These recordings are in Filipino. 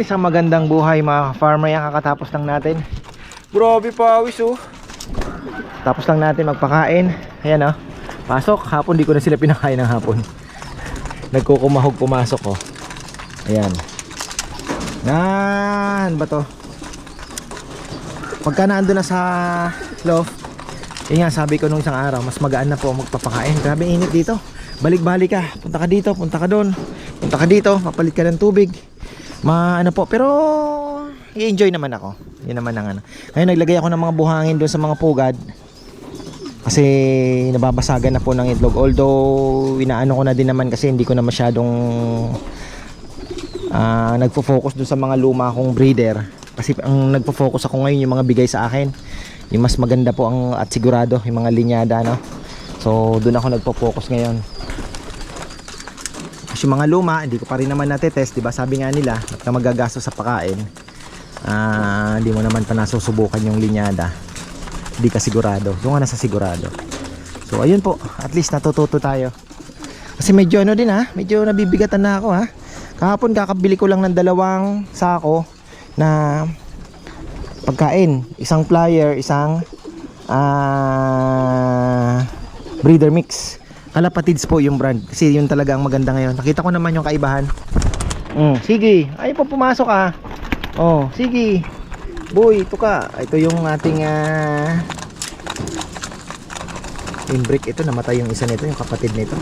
Ayan, isang magandang buhay mga farmer. Yan, kakatapos lang natin. Grabe pawis oh. Tapos lang natin magpakain. Ayan oh. Pasok, hapon di ko na sila pinakain ng hapon. Nagkukumahog pumasok oh. Ayan. Yan ba to? Pagka naandun na sa loft, yun nga sabi ko nung isang araw, mas magaan na po magpapakain. Grabe init dito. Balik-balik ka. Punta ka dito, punta ka doon. Punta ka dito, papalit ka ng tubig. Ano po, pero i-enjoy naman ako. Yun naman ang ano. Ngayon naglagay ako ng mga buhangin doon sa mga pugad. Kasi nababasagan na po ng itlog. Although inaano ko na din naman kasi hindi ko na masyadong nagfo-focus doon sa mga luma kong breeder. Kasi ang nagfo-focus ako ngayon yung mga bigay sa akin. Yung mas maganda po ang at sigurado yung mga linyada no. So doon ako nagfo-focus ngayon. Kasi yung mga luma, hindi ko pa rin naman natetest, diba? Sabi nga nila, at na magagastos sa pagkain, hindi mo naman pa nasusubukan yung linyada. Hindi ka sigurado. Doon nga nasa sigurado. So ayun po, at least natututo tayo. Kasi medyo ano din medyo nabibigatan na ako Kahapon kakabili ko lang ng 2 sako na pagkain. Isang plier, isang breeder mix. Kalapatids po yung brand. Kasi yun talaga ang maganda ngayon. Nakita ko naman yung kaibahan. Sige, ay pa pumasok Oh, sige. Boy, ito ka. Ito yung ating inbreak. Ito, namatay yung isa nito, yung kapatid nito.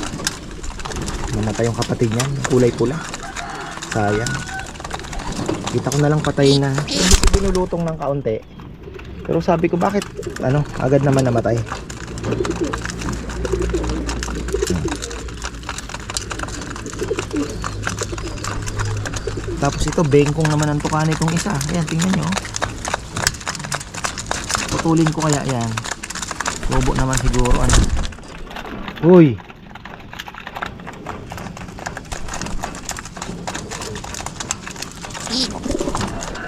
Namatay yung kapatid niya, kulay pula. Sayang. Kita ko na lang patayin na. Hindi ko binulutong ng kaunti. Pero sabi ko bakit agad naman namatay. Tapos ito, bengkong naman ang tuka nitong isa. Ayan, tingnan nyo. Putulin ko kaya yan. Bobo naman siguro. Uy!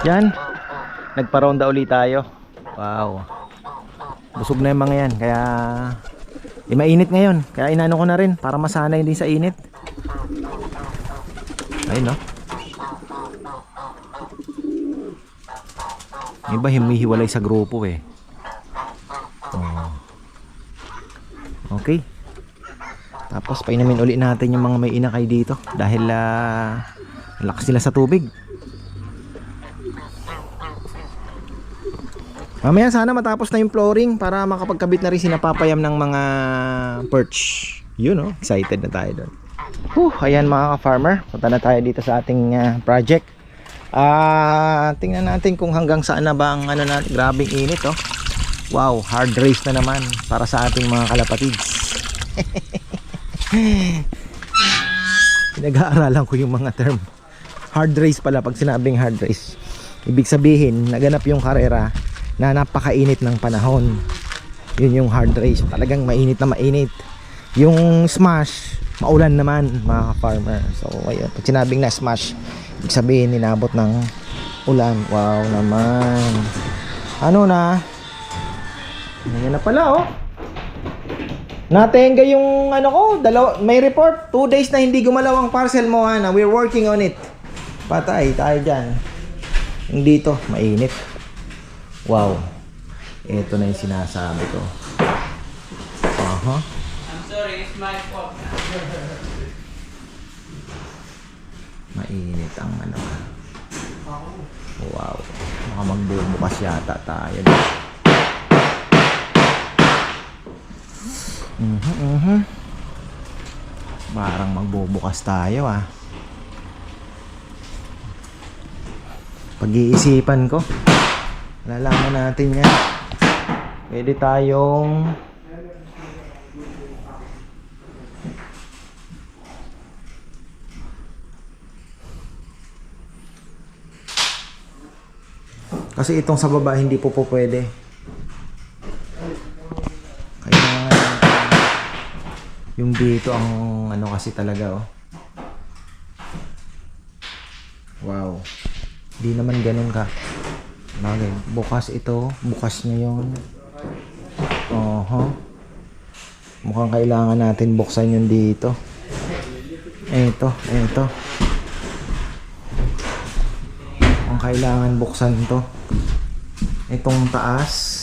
Yan. Nagpa-ronda ulit tayo. Wow. Busog na yung mga yan. Kaya mainit ngayon. Kaya inano ko na rin para masanay din sa init. Ayun no. Iba humihiwalay sa grupo Okay. Tapos painumin ulit natin yung mga may inakay dito. Dahil lakas nila sa tubig. Mamaya sana matapos na yung flooring para makapagkabit na rin sinapapayam ng mga perch. Yun excited na tayo doon. Ayan mga ka-farmer, punta na tayo dito sa ating project. Tingnan natin kung hanggang saan na ba ang natin. Grabing init Wow, hard race na naman para sa ating mga kalapatids. Pinag-aaralan ko yung mga term. Hard race pala pag sinabing hard race. Ibig sabihin, naganap yung karera na napakainit ng panahon. Yun yung hard race. Talagang mainit na mainit. Yung smash, maulan naman mga farmer. So ayun, pag sinabing na smash, ibig sabihin ninabot ng ulan. Wow naman. Ganyan na pala Natenga yung ko, may report 2 days na hindi gumalaw ang parcel mo We're working on it. Patay tayo dyan. Yung dito, mainit. Wow. Ito na yung sinasabi ko. I'm sorry, it's my fault. Mainit ang Wow. Baka magbubukas yata tayo. Parang magbubukas tayo Pag-iisipan ko. Lalaman natin yan. Pwede tayong kasi itong sa baba hindi po pwede. Kailangan yung dito ang kasi talaga Wow. Di naman ganun ka. Bagay. Bukas ito. Bukas ngayon. Mukhang kailangan natin buksan yung dito. Ito. kailangan buksan to. Itong taas.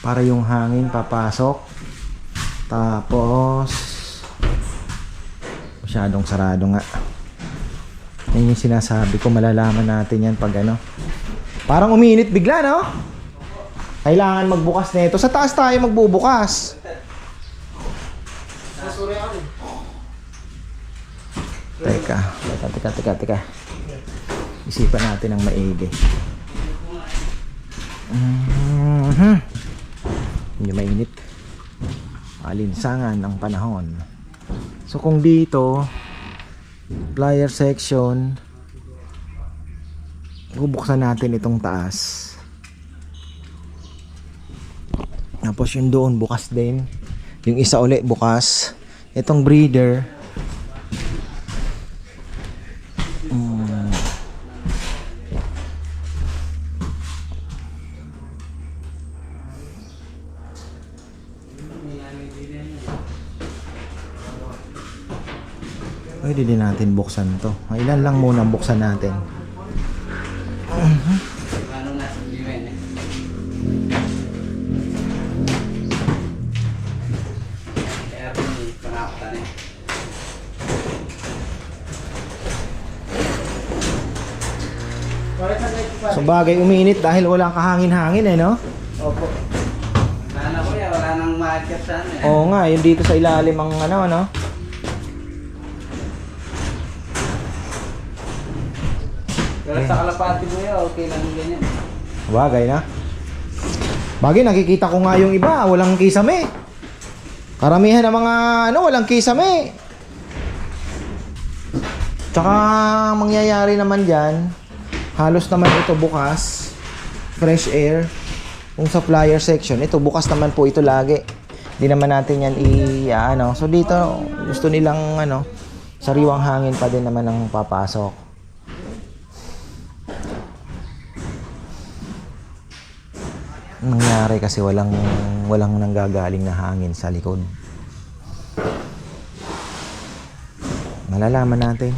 Para yung hangin papasok. Tapos masyadong sarado nga. Yan yung sinasabi ko, malalaman natin yan pag ano. Parang uminit bigla, no? Kailangan magbukas nito. Sa taas tayo magbubukas. Teka. Isipan natin ang maigi. Hindi mainit. Alinsangan ang panahon. So kung dito plier section, bubuksan natin itong taas. Tapos yung doon bukas din. Yung isa uli bukas. Itong breather. Pwede din natin buksan to. Ilan lang muna buksan natin. So bagay umiinit dahil walang kahangin-hangin eh, no? Opo. Nana ko yan, wala nang market saan eh. Oo nga, yung dito sa ilalim ang ano. Pero sa kalapati mo yan, okay lang yung ganyan. Bagay na. Bagay, nakikita ko nga yung iba, walang kisame. Karamihan ng mga walang kisame. Tsaka mangyayari naman dyan, halos naman ito bukas, fresh air. Kung sa flyer section, ito bukas naman po ito lagi. Hindi naman natin yan So dito, gusto nilang sariwang hangin pa din naman ang papasok. Nangyari kasi walang nanggagaling na hangin sa likod. Malalaman natin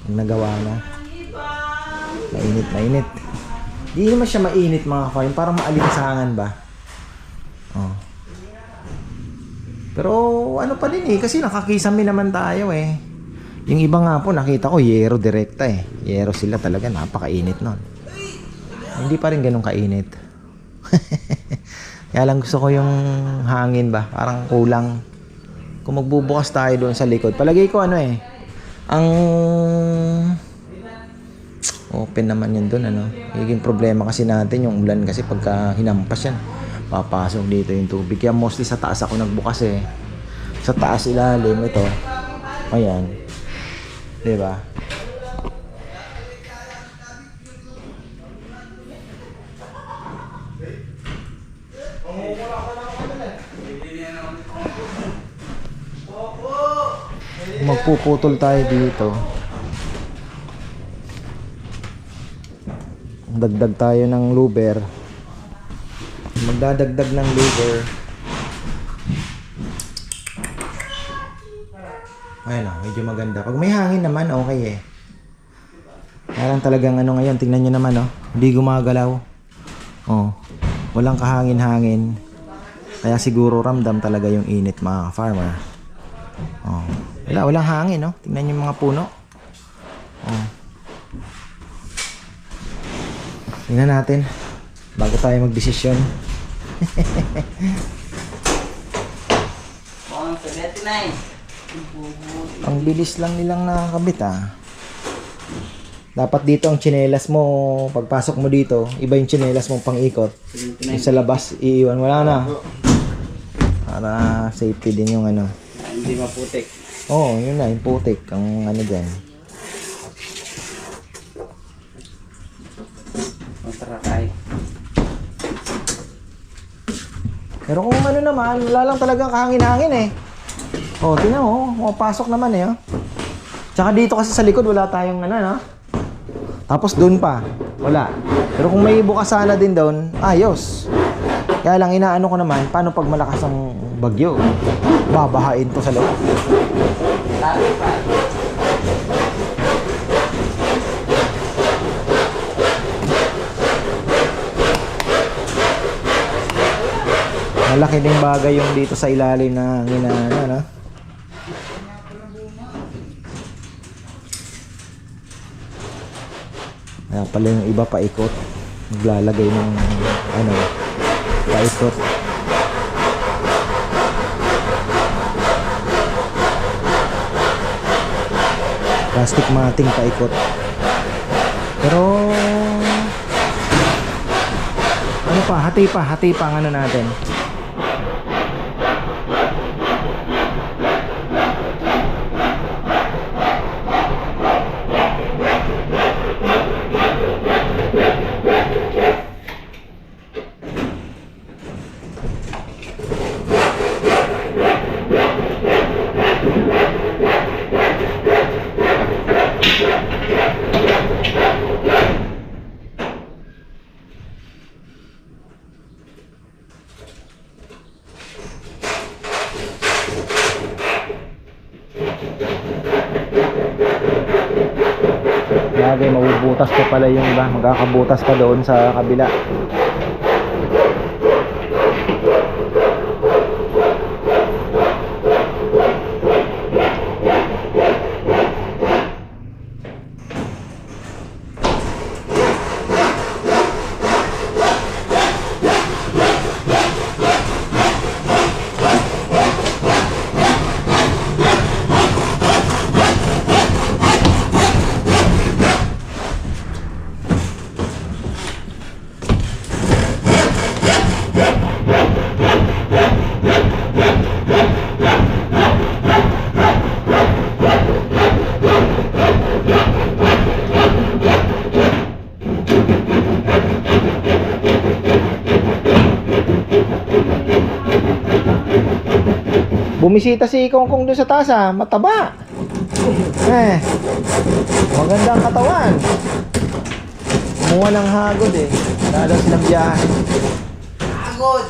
kung nagawa na. Mainit. Di naman siya mainit mga farm, parang maalinsangan ba. Pero ano pa din kasi nakakisame naman tayo eh. Yung iba nga po nakita ko yero direkta eh. Yero sila talaga, napakainit nun. Hindi pa rin ganun kainit. Kaya lang gusto ko yung hangin ba, parang kulang. Kung magbubukas tayo doon sa likod, palagay ko ang open naman yun doon Higing problema kasi natin yung ulan kasi pagka hinampas yan, papasok dito yung tubig. Kaya mostly sa taas ako nagbukas eh. Sa taas ilalim ito. Ayan. 'Di ba? Magpuputol tayo dito. Dagdag tayo ng louver. Magdadagdag ng louver. Ayun medyo maganda. Pag may hangin naman, okay eh. Kaya lang talagang ngayon, tingnan nyo naman hindi gumagalaw. Walang kahangin-hangin. Kaya siguro ramdam talaga yung init mga farmer. Walang hangin Tingnan nyo yung mga puno. Tingnan natin bago tayo magdesisyon. Ang bilis lang nilang nakakabit Dapat dito ang tsinelas mo, pagpasok mo dito, iba yung tsinelas mo pang-ikot. Yung sa labas, iiwan mo na. Para safety din yung Hindi maputik. Yun na, yung putik. Ang dyan. Masarakay. Pero kung naman, wala lang talagang kahangin-hangin eh. Tingnan mo, mapasok naman eh. Tsaka dito kasi sa likod, wala tayong Tapos doon pa, wala. Pero kung may bukas sana din doon, ayos. Kaya lang inaano ko naman, paano pag malakas ang bagyo? Babahain to sa loob. Lalo pa. Malaki ding bagay yung dito sa ilalim na ginana, no? Kaya pala yung iba paikot. Maglalagay ng ano, paikot. Plastic matting paikot. Pero ano pa, hati pa ang ano natin. Bagay, mabubutas pa pala yung iba. Magkakabutas pa doon sa kabila. Bumisita si Kongkong doon sa taas, mataba. Magandang katawan. Kumuha ng hagod eh. Lalo silang biyahe. Hagod!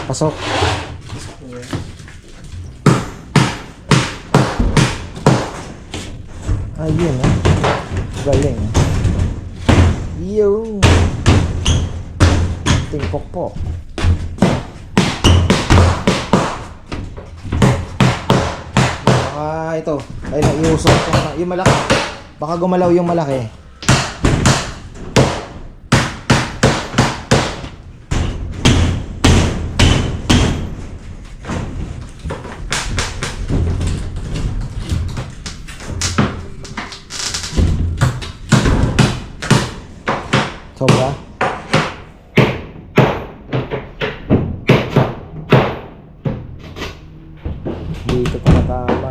Pasok. Ayun galing. Yo. Tingkok po. Ito. Ay naiusok yung malaki. Baka gumalaw yung malaki. Sobra. Dito pa natama.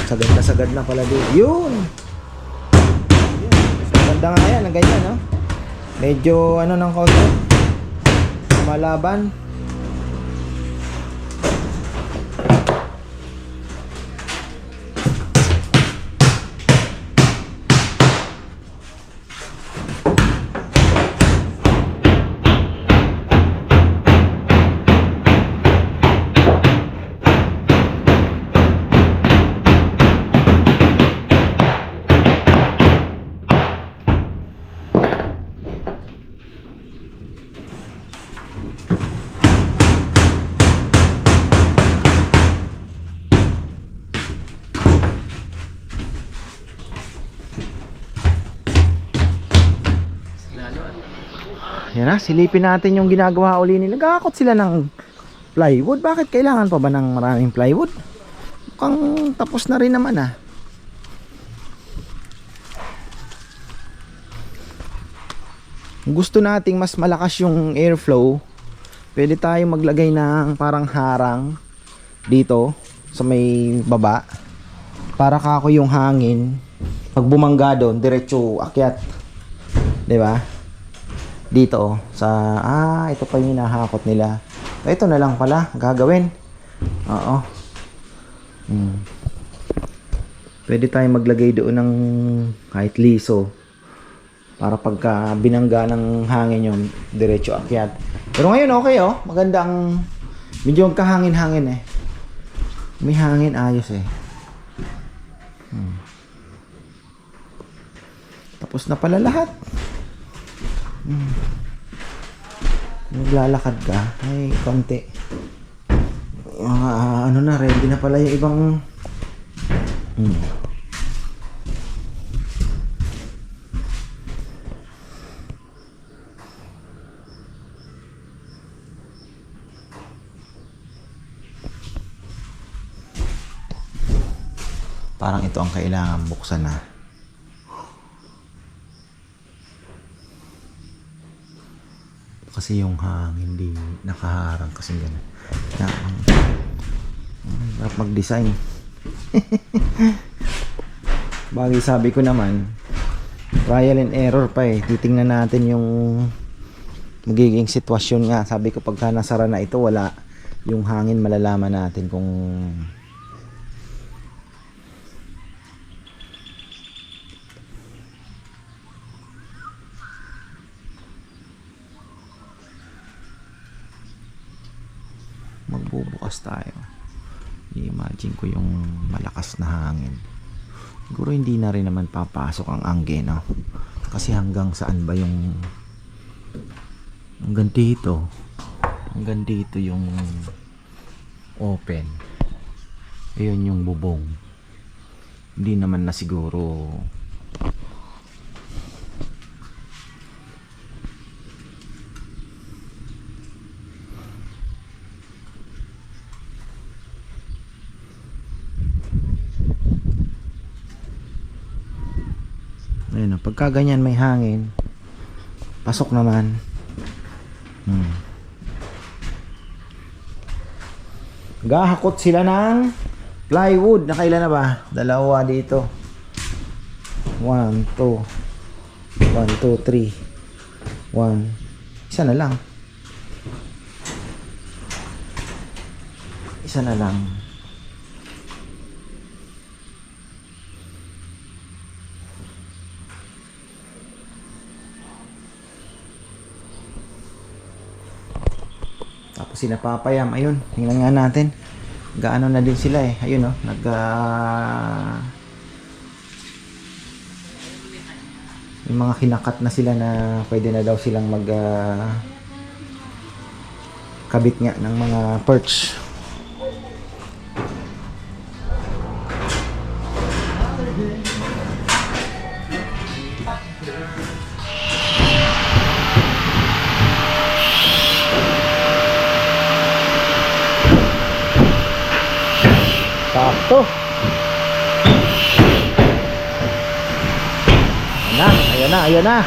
Sagad na pala dito. Yun! Maganda nga yan, ang ganyan, no? Medyo ano ng konti. Malaban. Yan na, silipin natin yung ginagawa uli nila. Nagkakakot sila ng plywood. Bakit kailangan pa ba ng maraming plywood? Mukhang tapos na rin naman Gusto nating mas malakas yung airflow. Pwede tayong maglagay ng parang harang dito sa may baba. Para kako yung hangin. Pag bumangga doon, diretso akyat. 'Di ba? Dito oh, sa ito pa yung hinahakot nila. Ito na lang pala gagawin. Oo. Pwede tayong maglagay doon ng kahit liso para pagka binangga ng hangin yung diretso akyat. Pero ngayon okay oh, magandang medyo kahangin-hangin eh. May hangin ayos eh. Tapos na pala lahat. Naglalakad ka, ay konti. Ano na, ready na pala yung ibang parang ito ang kailangan buksan na. Kasi yung hangin hindi nakaharang kasi gano'n. Hirap mag-design. Bagay sabi ko naman, trial and error pa eh. Titingnan natin yung magiging sitwasyon nga. Sabi ko pagka nasara na ito, wala yung hangin, malalaman natin kung magbubukas tayo. I-imagine ko yung malakas na hangin. Siguro hindi na rin naman papasok ang angge, no? Kasi hanggang saan ba yung hanggang dito yung open. Ayun yung bubong. Hindi naman na siguro ayun, pagka ganyan may hangin, pasok naman. Gahakot sila ng plywood. Nakailan na ba? Dalawa dito. 1, 2 1, 2, 3 1. Isa na lang. Isa na lang. Tapos sinapapayam. Ayun, tingnan nga natin. Gaano na din sila eh. Ayun oh, yung mga kinakat na sila na pwede na daw silang mag kabit nga ng mga perch. Sakto. Ayan na.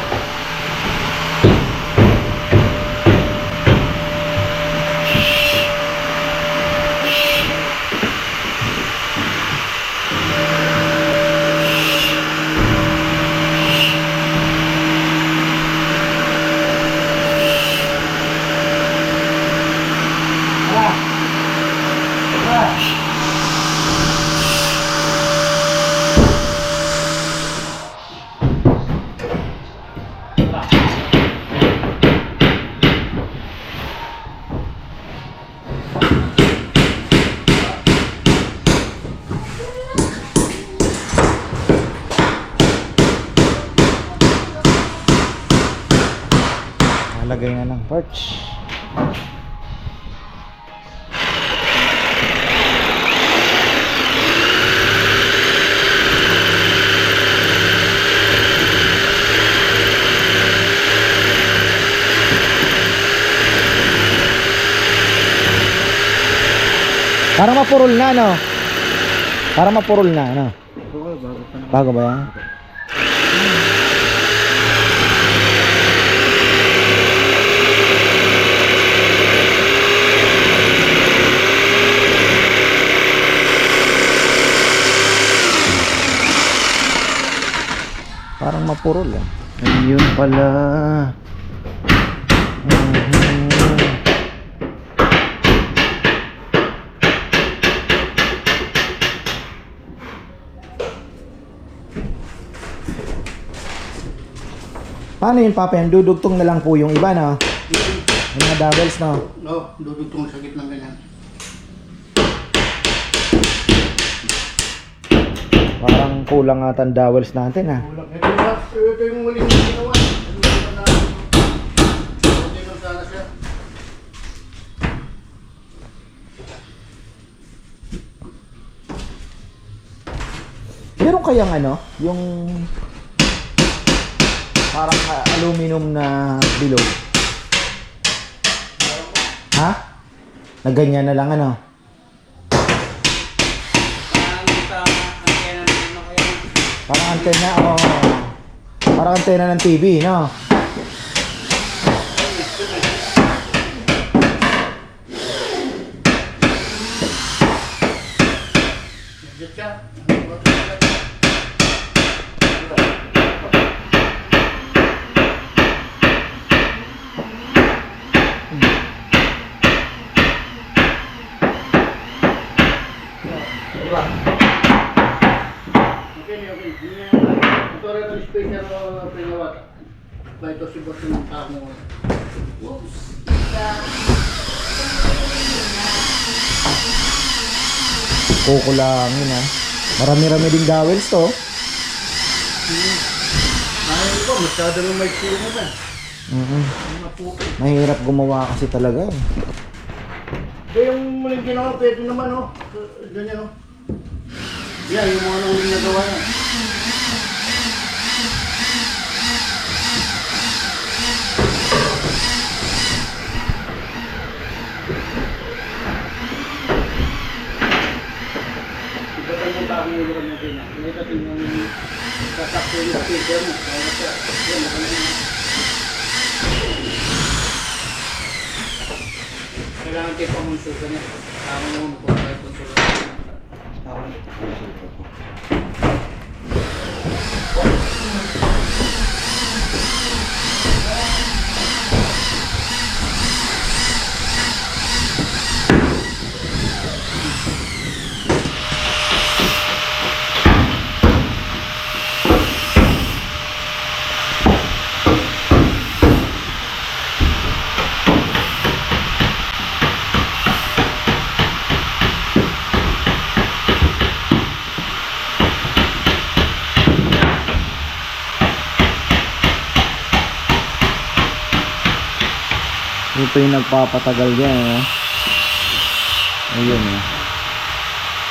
Lagay na ng perch. Parang mapurol na, no? Parang mapurol na, no? Bago ba yan? Parang mapurol, eh. Ayun pala. Mhm. Paano yun, Papa? Yan, dudugtong na lang po yung iba, no? Yung mga dowels, no? No, dudugtong sa gitna ganyan. Parang kulang ata ang dowels natin, ha? Kulang. Ito yung muling ginawa. Hindi na sana siya. Meron kayang ano, yung parang aluminum na bilog? Ha? Na ganyan na lang, ano? Parang sa antena na ano kaya. Parang antena, parang antena ng TV, no? Legit siya. Ito rin ang speaker na pinawat. Ba ito si Boss ng tamo. Whoops. Kukulangin, ha? Marami-rami ding dowels to. Ayaw ko, masyado lang may sino ba? Mhm. Mga puki. Mahirap gumawa kasi talaga, eh. Kaya yung muling ginawa, pwede naman, oh. Ganyan, oh. Yeah, yung mga nang muling nagawa yan. Iba tayo mo pa ang ulo ka natin, ah. Hindi ka tingnan yung sasakto yung speaker mo. Kaya siya, yan, nakalagay. Kailangan kayo pamunsulkan niya. Tama mo mo kung kayo punsulkan. Tama mo. Ito yung nagpapatagal dyan, eh. Ayun, eh.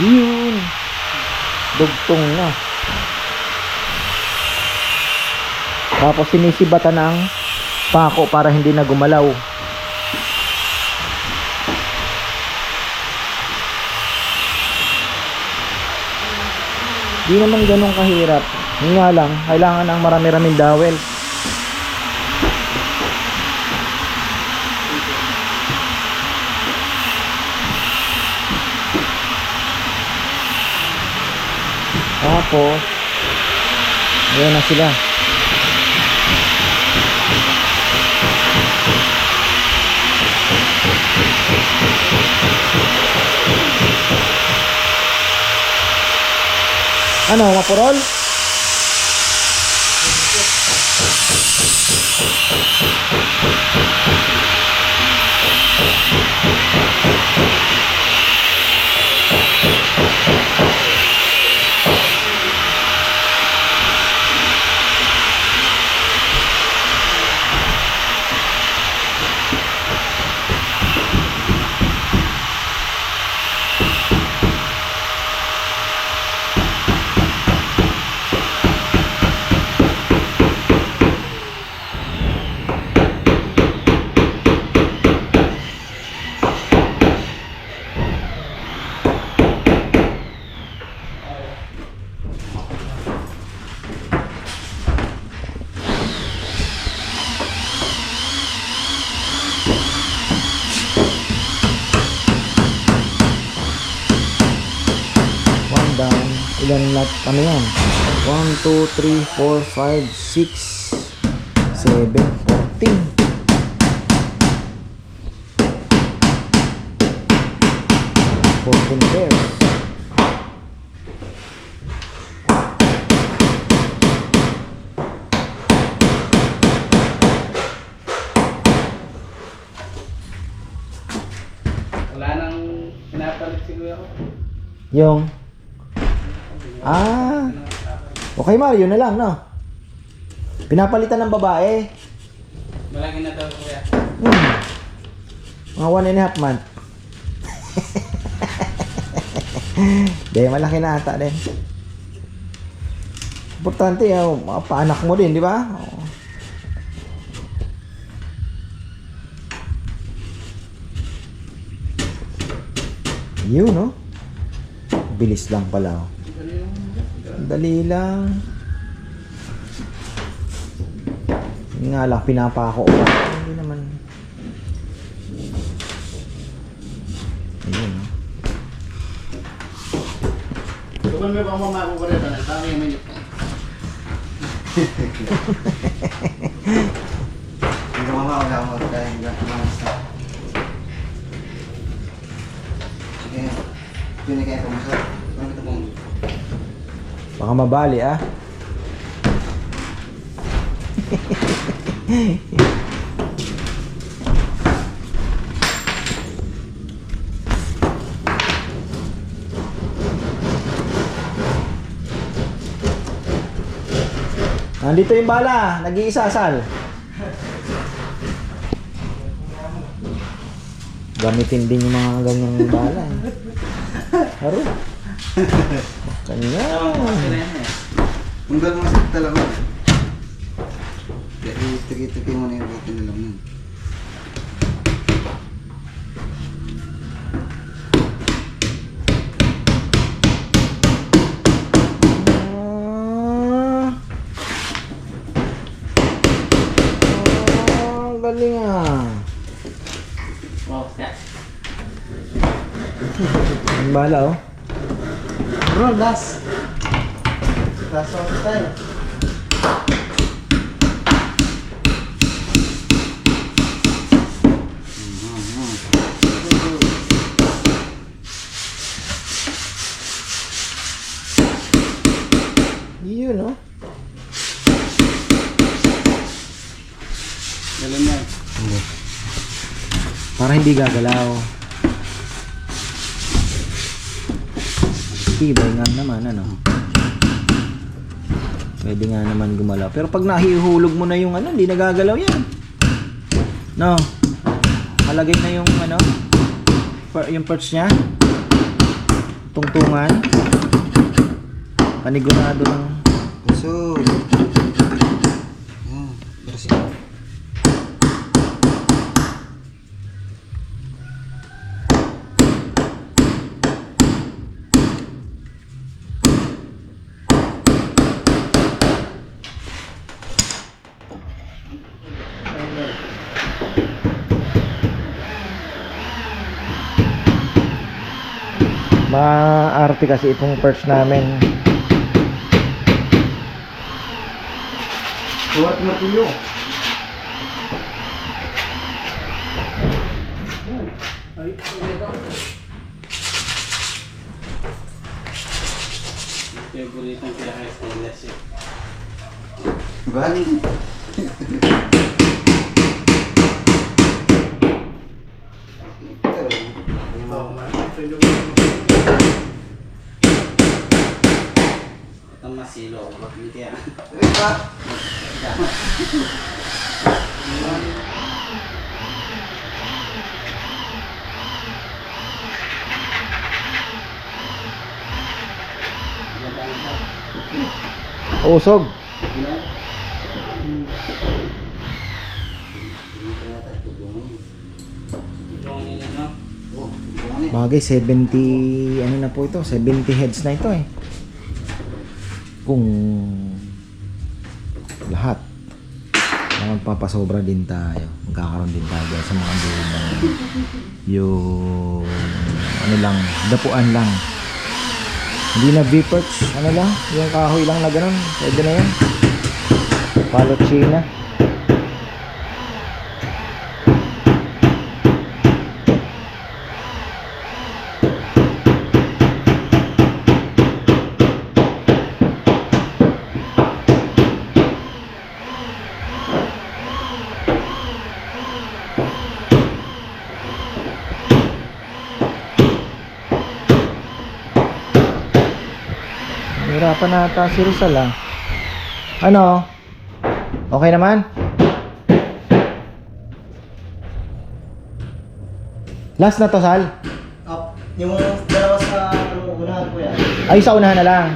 Yun! Dugtong na. Tapos sinisibatan ng pako para hindi na gumalaw. Di naman ganun kahirap. Yun nga lang, kailangan ng marami-raming dowel. Tapos, ayan na sila. Ano, mapurol? Ilan lot, ano yan? 1, 2, 3, 4, 5, 6 7, 14. Pairs. Wala nang pinapalit si kuya ko. Yung okay Mario na lang, no? Pinapalitan ng babae. Malaki na daw kuya. Mga 1.5 month. Di, malaki na ata din. Importante, mga paanak mo din, di ba? Yun, no? Bilis lang pala. Dali lang. Yun nga lang, pinapako. Hindi naman. Ayun, no? Tuman mo bang mamako ko rin? Tama yung minute. Hindi ko wala mo dahil hindi ako mamasa. Sige, pinigay ko mo sa ito pong Baka mabali, ah. Nandito yung bala, nag-iisa, Sal. Gamitin din yung mga ganyang bala. Haro. Kanya. Unggal mo sa talaga. Tiki-tiki mo na yung bote na lang nun. Galing ah. Wow, yeah. Ang bala oh. Bro, last. Last one time. Yun oh. Galing yan. Para hindi gagalaw. Tibay nga naman ano. Pwede nga naman gumalaw. Pero pag nahihulog mo na yung ano, hindi nagagalaw yan. No. Malagay na yung ano, yung parts niya. Tungtungan. Panigurado ng Pusod. Bersih. maarte kasi itong parts namin. Buhat na tuyo. Ay, Favorite ng pinaka-stainless eh. bali. Itong masilo. Bakit yan? Usog. Bagay 70 ano na po ito, 70 heads na ito eh. Kung lahat magpapasobra din tayo, magkakaroon din tayo sa mga buhay ng yung ano lang, dapuan lang. Hindi na V-perch, ano lang, yung kahoy lang na ganun, pwede na yan. Palochina. Hirapan na ata si Rizal ah. Ano? Okay naman? Last na to, Sal? Yung dalawa sa unahan ko yan. Ay, sa unahan na lang.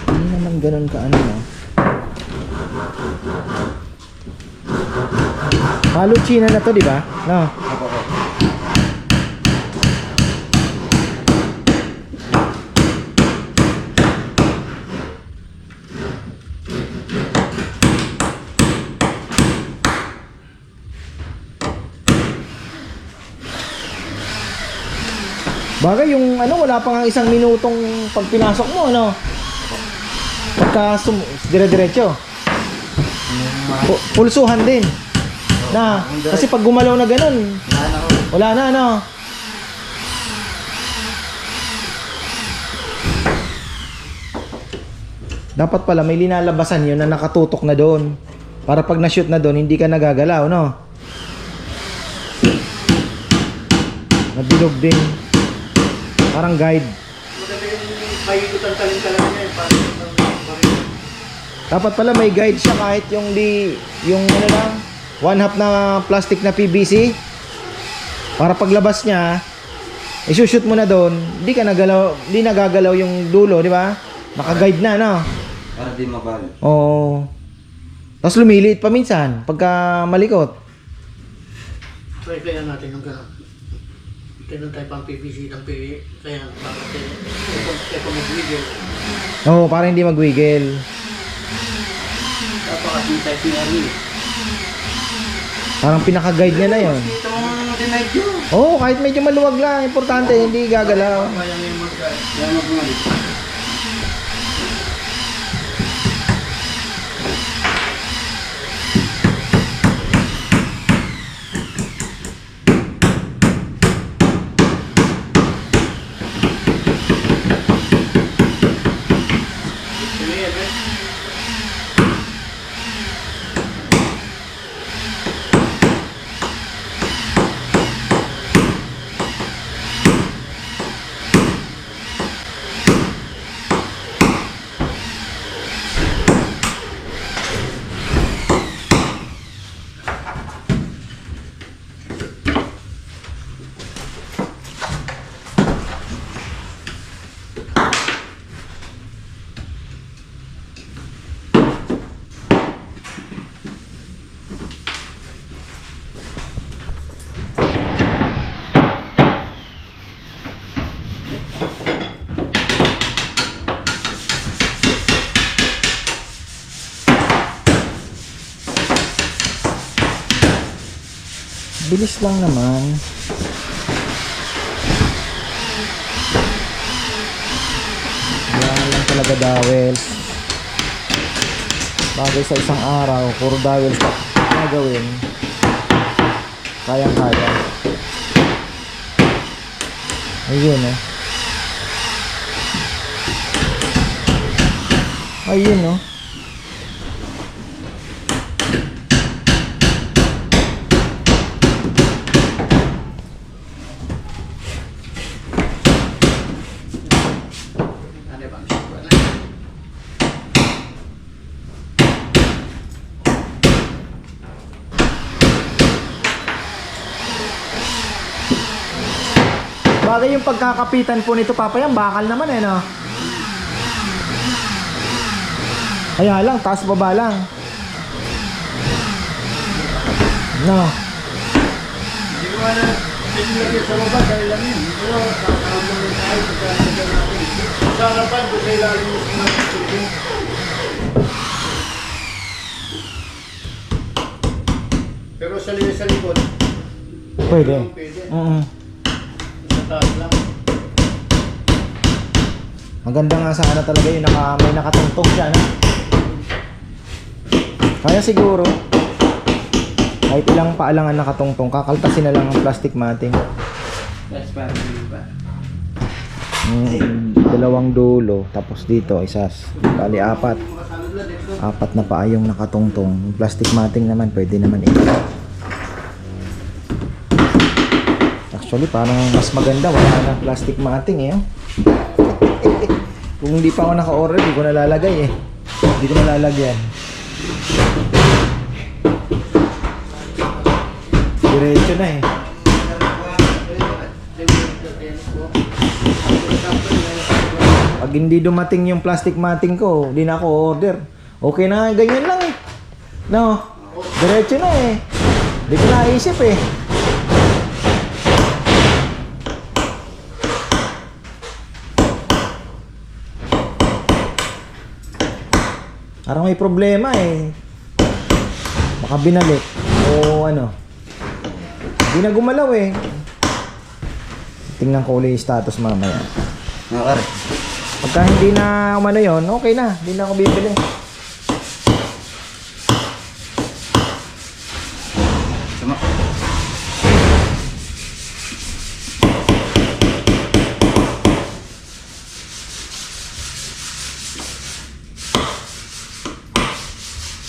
Hindi naman ganun ka ano no? Halo China na to, di ba? No. Bagay yung ano, wala pa nga isang minutong pag pinasok mo, ano? Pagka dire-diretso. Pulsuhan din. Na, kasi pag gumalaw na ganun, wala na, ano? Dapat pala may linalabasan yun na nakatutok na doon. Para pag na-shoot na doon, hindi ka nagagalaw, no? Nabilog din. Parang guide. Maganda yung may ikutan-talin ka lang niya. Dapat pala may guide siya kahit yung yung ano lang, 1/2 na plastic na PVC. Para paglabas niya, isushoot mo na doon, hindi nagagalaw yung dulo, di ba? Naka-guide na, no? Para di mabal. Oo. Tapos lumiliit pa minsan pagka malikot. Try kaya natin yung gano'n. Ganun tayo pang PVC ng PE. Kaya bakit kaya pa mag-wiggle. Oo, para hindi mag-wiggle. Kapag tayo sinari. Parang pinaka-guide niya na yon. Dito mo dinedyo. Oo, kahit medyo maluwag lang, importante hindi gagalaw. Kaya ngayon mag-guide. Kaya mag-umalit. Bilis lang naman. Wala lang talaga dowels. Bagay sa isang araw, puro dowels na gawin. Kayang-kaya. Ayun eh. Ayun oh. Ano ba? Bagay yung pagkakapitan po nito, Papa, yan bakal naman eh, no? Kaya lang, taas baba lang. No. Hindi ko Ilagay sa baba, dahil lang yun. Pero kakawin lang yung tayo, pagkakagyan natin. Sa harapan, doon sa ilalim yung sinabi tubig. Pero sa likod, Pwede. pwede. Mm-mm. Sa taas lang. Maganda nga sana talaga yung may nakatungtong siya, no? Kaya siguro, kahit ilang paalang ang nakatungtong, kakaltasin na lang ang plastic matting. That's para ba? Dalawang dulo, tapos dito, isas. Bali, apat. Makasalad lang dito. Apat na paa yung nakatungtong. Yung plastic matting naman, pwede naman Actually, parang mas maganda. Wala na plastic matting eh. Kung hindi pa ako naka-order, hindi ko nalalagay eh. Hindi ko nalalagyan. Diretso na eh. Pag hindi dumating yung plastic matting ko, hindi na ako order. Okay na, ganyan lang eh. No, diretso na eh. Hindi ko naisip eh. Parang may problema eh. Baka binalik o ano. Hindi na gumalaw eh. Tingnan ko ulit yung status mamaya. Nakakari. Pagka hindi na umano yun, okay na. Hindi na ako bibili. Sama.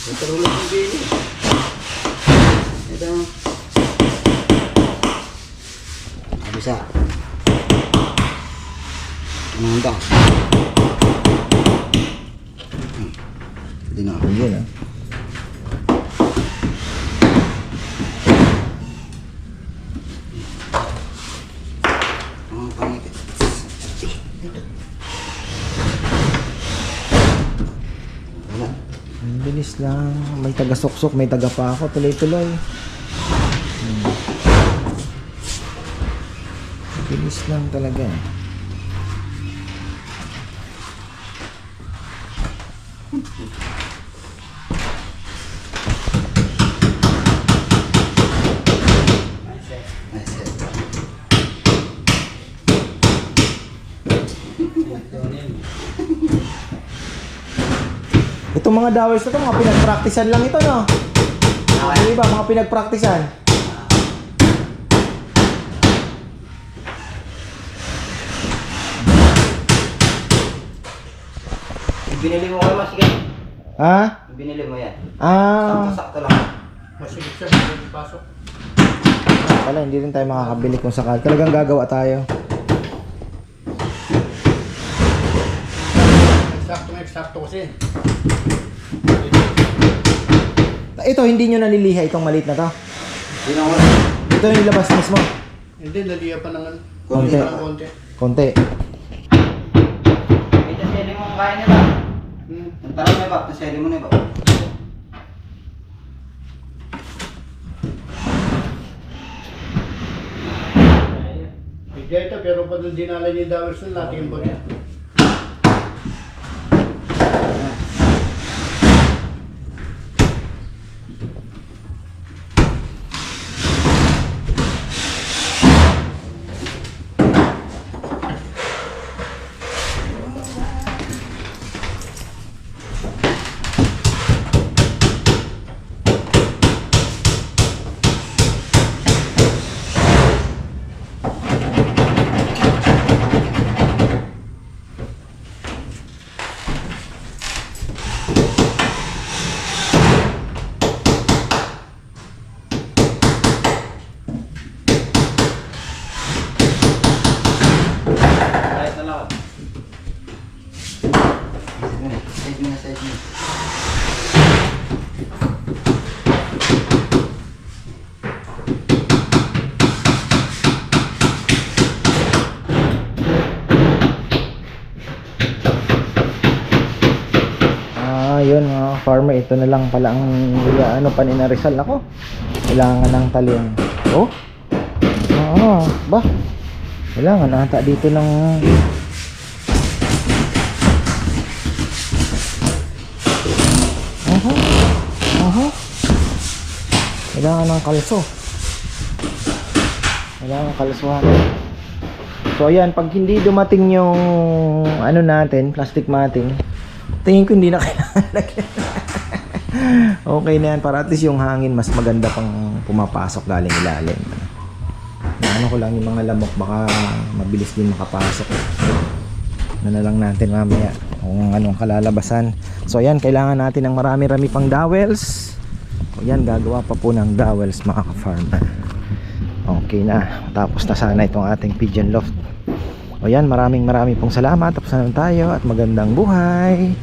Ito ulit yung bili. Ito. Bisa. Manda. Hindi na. Yun ah. Ang pangit. Wala. Ang bilis lang. May taga-suksok, may taga-pako. Tuloy-tuloy. Bilis lang talaga. Itong mga dowels na to, mga pinagpraktisan lang ito, no? Di ba, mga pinagpraktisan. Binili mo kayo masigat. Ha? Binili mo yan. Ah, Sakto lang. Masigit siya, hindi pasok. pala, hindi rin tayo makakabili kung sakal. Talagang gagawa tayo. Eksakto kasi. Ito, hindi nyo naliliha itong maliit na to. Hindi na wala. Ito yung ilabas mismo. Hindi, naliya pa naman. Konti. Konti. Konti. Ito sili mo ang kaya nila. Hmm. Ang tarang na ba? Nasili mo na ba? Bigyan ito, pero pag dinala niya yung dowels na natin yung bagay. Side mo. Yun mga farmer, ito na lang pala ang ano pa ni Rizal. Ako, kailangan ng talin. Oh, Ba? Kailangan ata dito ng kailangan ng kalso. Kailangan ng kalsuhan. So ayan, pag hindi dumating yung ano natin, plastic matting, tingin ko hindi na kailangan lagyan. Okay na yan, para at least yung hangin mas maganda pang pumapasok galing ilalim. Ano ko lang yung mga lamok, baka mabilis din makapasok. Ano na lang natin mamaya kung anong kalalabasan. So ayan, kailangan natin ng marami-rami pang dowels. O yan, gagawa pa po ng dowels mga ka-farmer. Okay na, tapos na sana itong ating pigeon loft. O yan, maraming pong salamat. Tapos na tayo at magandang buhay.